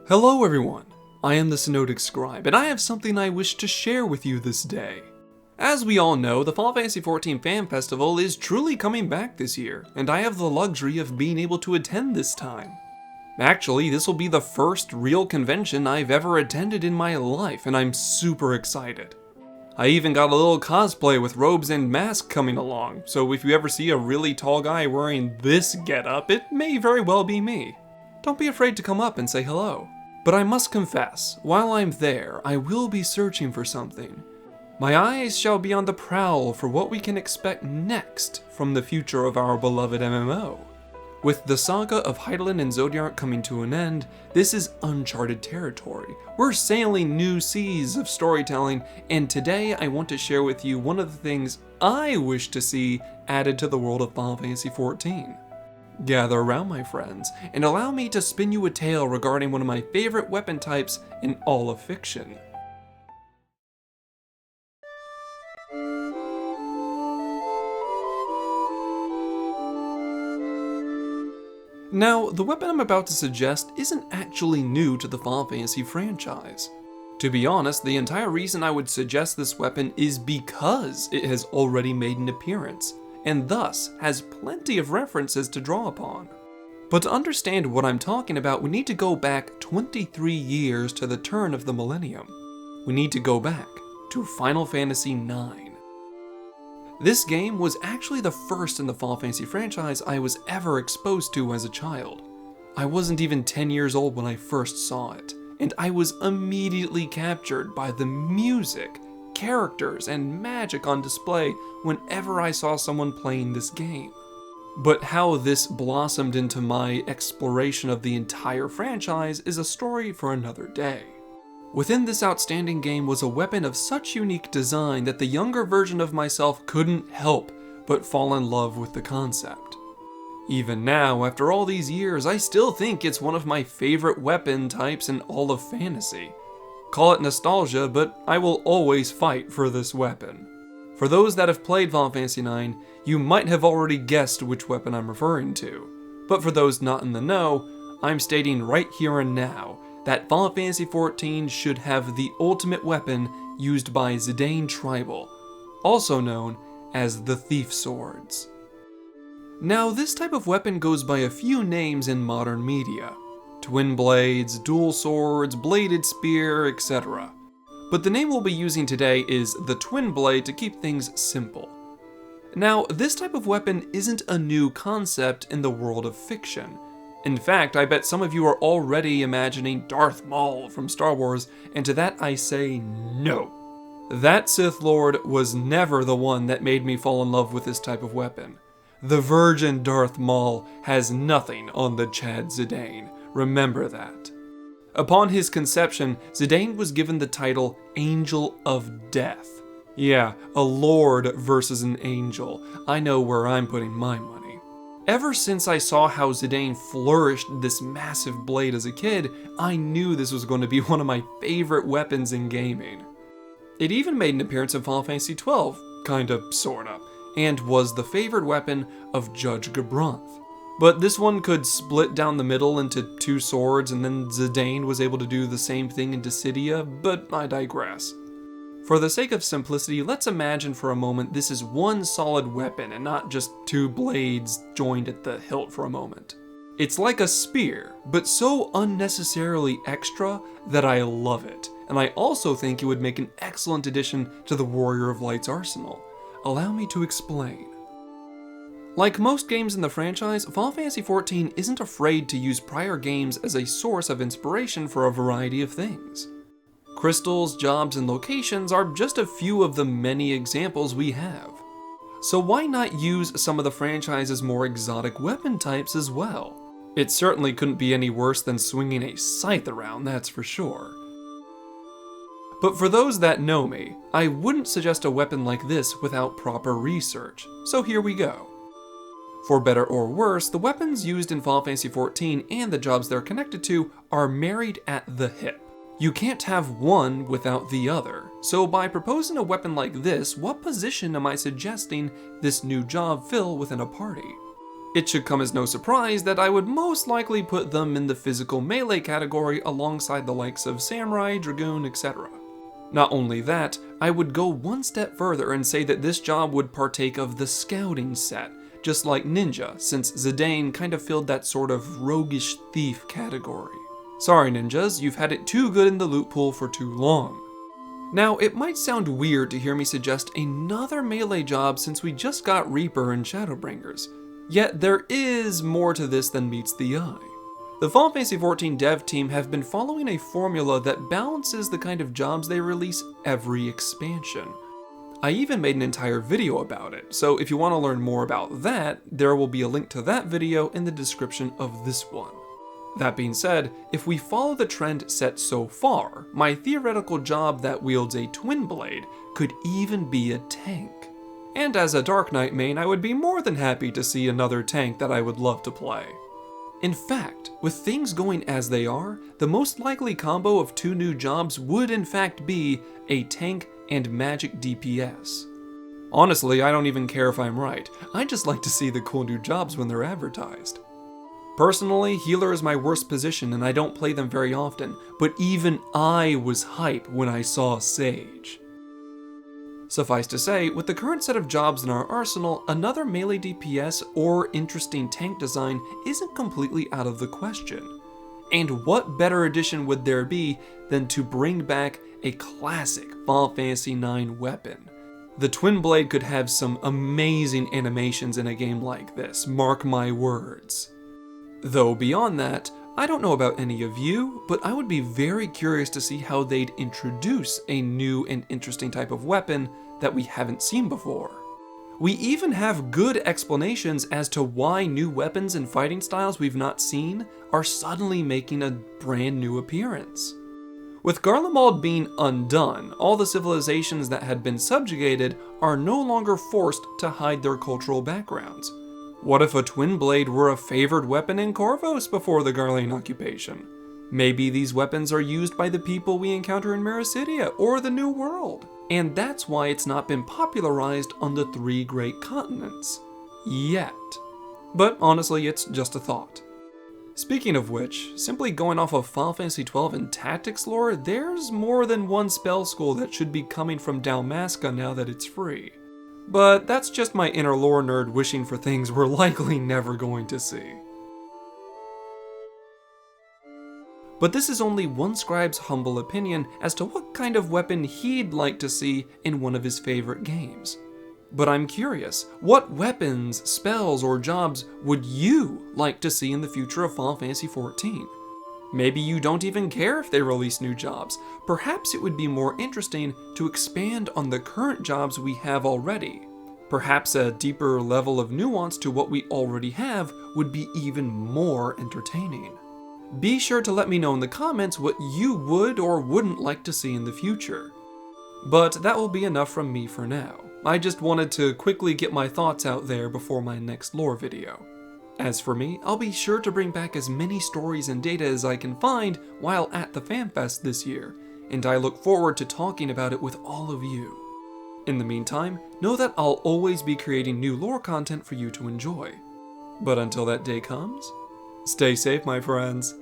Hello everyone, I am the Synodic Scribe, and I have something I wish to share with you this day. As we all know, the Final Fantasy XIV Fan Festival is truly coming back this year, and I have the luxury of being able to attend this time. Actually, this will be the first real convention I've ever attended in my life, and I'm super excited. I even got a little cosplay with robes and mask coming along, so if you ever see a really tall guy wearing this getup, it may very well be me. Don't be afraid to come up and say hello. But I must confess, while I'm there, I will be searching for something. My eyes shall be on the prowl for what we can expect next from the future of our beloved MMO. With the saga of Hydaelyn and Zodiark coming to an end, this is uncharted territory. We're sailing new seas of storytelling, and today I want to share with you one of the things I wish to see added to the world of Final Fantasy XIV. Gather around, my friends, and allow me to spin you a tale regarding one of my favorite weapon types in all of fiction. Now, the weapon I'm about to suggest isn't actually new to the Final Fantasy franchise. To be honest, the entire reason I would suggest this weapon is because it has already made an appearance, and thus has plenty of references to draw upon. But to understand what I'm talking about, we need to go back 23 years to the turn of the millennium. We need to go back to Final Fantasy IX. This game was actually the first in the Final Fantasy franchise I was ever exposed to as a child. I wasn't even 10 years old when I first saw it, and I was immediately captured by the music, characters, and magic on display whenever I saw someone playing this game. But how this blossomed into my exploration of the entire franchise is a story for another day. Within this outstanding game was a weapon of such unique design that the younger version of myself couldn't help but fall in love with the concept. Even now, after all these years, I still think it's one of my favorite weapon types in all of fantasy. Call it nostalgia, but I will always fight for this weapon. For those that have played Final Fantasy IX, you might have already guessed which weapon I'm referring to. But for those not in the know, I'm stating right here and now that Final Fantasy XIV should have the ultimate weapon used by Zidane Tribal, also known as the Thief Swords. Now, this type of weapon goes by a few names in modern media: twin blades, dual swords, bladed spear, etc. But the name we'll be using today is the twin blade to keep things simple. Now, this type of weapon isn't a new concept in the world of fiction. In fact, I bet some of you are already imagining Darth Maul from Star Wars, and to that I say no. That Sith Lord was never the one that made me fall in love with this type of weapon. The virgin Darth Maul has nothing on the Chad Zidane. Remember that. Upon his conception, Zidane was given the title Angel of Death. Yeah, a lord versus an angel. I know where I'm putting my money. Ever since I saw how Zidane flourished this massive blade as a kid, I knew this was going to be one of my favorite weapons in gaming. It even made an appearance in Final Fantasy XII, kinda, sorta, and was the favored weapon of Judge Gabranth. But this one could split down the middle into two swords, and then Zidane was able to do the same thing in Dissidia, but I digress. For the sake of simplicity, let's imagine for a moment this is one solid weapon and not just two blades joined at the hilt for a moment. It's like a spear, but so unnecessarily extra that I love it, and I also think it would make an excellent addition to the Warrior of Light's arsenal. Allow me to explain. Like most games in the franchise, Final Fantasy XIV isn't afraid to use prior games as a source of inspiration for a variety of things. Crystals, jobs, and locations are just a few of the many examples we have. So why not use some of the franchise's more exotic weapon types as well? It certainly couldn't be any worse than swinging a scythe around, that's for sure. But for those that know me, I wouldn't suggest a weapon like this without proper research, so here we go. For better or worse, the weapons used in Final Fantasy XIV and the jobs they're connected to are married at the hip. You can't have one without the other, so by proposing a weapon like this, what position am I suggesting this new job fill within a party? It should come as no surprise that I would most likely put them in the physical melee category alongside the likes of Samurai, Dragoon, etc. Not only that, I would go one step further and say that this job would partake of the scouting set, just like Ninja, since Zidane kind of filled that sort of roguish thief category. Sorry ninjas, you've had it too good in the loot pool for too long. Now, it might sound weird to hear me suggest another melee job since we just got Reaper and Shadowbringers, yet there is more to this than meets the eye. The Final Fantasy XIV dev team have been following a formula that balances the kind of jobs they release every expansion. I even made an entire video about it, so if you want to learn more about that, there will be a link to that video in the description of this one. That being said, if we follow the trend set so far, my theoretical job that wields a twin blade could even be a tank. And as a Dark Knight main, I would be more than happy to see another tank that I would love to play. In fact, with things going as they are, the most likely combo of two new jobs would in fact be a tank and magic DPS. Honestly, I don't even care if I'm right, I just like to see the cool new jobs when they're advertised. Personally, healer is my worst position and I don't play them very often, but even I was hype when I saw Sage. Suffice to say, with the current set of jobs in our arsenal, another melee DPS or interesting tank design isn't completely out of the question. And what better addition would there be than to bring back a classic Final Fantasy IX weapon? The Twin Blade could have some amazing animations in a game like this, mark my words. Though beyond that, I don't know about any of you, but I would be very curious to see how they'd introduce a new and interesting type of weapon that we haven't seen before. We even have good explanations as to why new weapons and fighting styles we've not seen are suddenly making a brand new appearance. With Garlemald being undone, all the civilizations that had been subjugated are no longer forced to hide their cultural backgrounds. What if a twin blade were a favored weapon in Corvos before the Garlean occupation? Maybe these weapons are used by the people we encounter in Mericidia or the New World, and that's why it's not been popularized on the 3 great continents. Yet. But honestly, it's just a thought. Speaking of which, simply going off of Final Fantasy XII and tactics lore, there's more than one spell school that should be coming from Dalmasca now that it's free. But that's just my inner lore nerd wishing for things we're likely never going to see. But this is only one scribe's humble opinion as to what kind of weapon he'd like to see in one of his favorite games. But I'm curious, what weapons, spells, or jobs would you like to see in the future of Final Fantasy XIV? Maybe you don't even care if they release new jobs. Perhaps it would be more interesting to expand on the current jobs we have already. Perhaps a deeper level of nuance to what we already have would be even more entertaining. Be sure to let me know in the comments what you would or wouldn't like to see in the future. But that will be enough from me for now. I just wanted to quickly get my thoughts out there before my next lore video. As for me, I'll be sure to bring back as many stories and data as I can find while at the FanFest this year, and I look forward to talking about it with all of you. In the meantime, know that I'll always be creating new lore content for you to enjoy. But until that day comes, stay safe, my friends.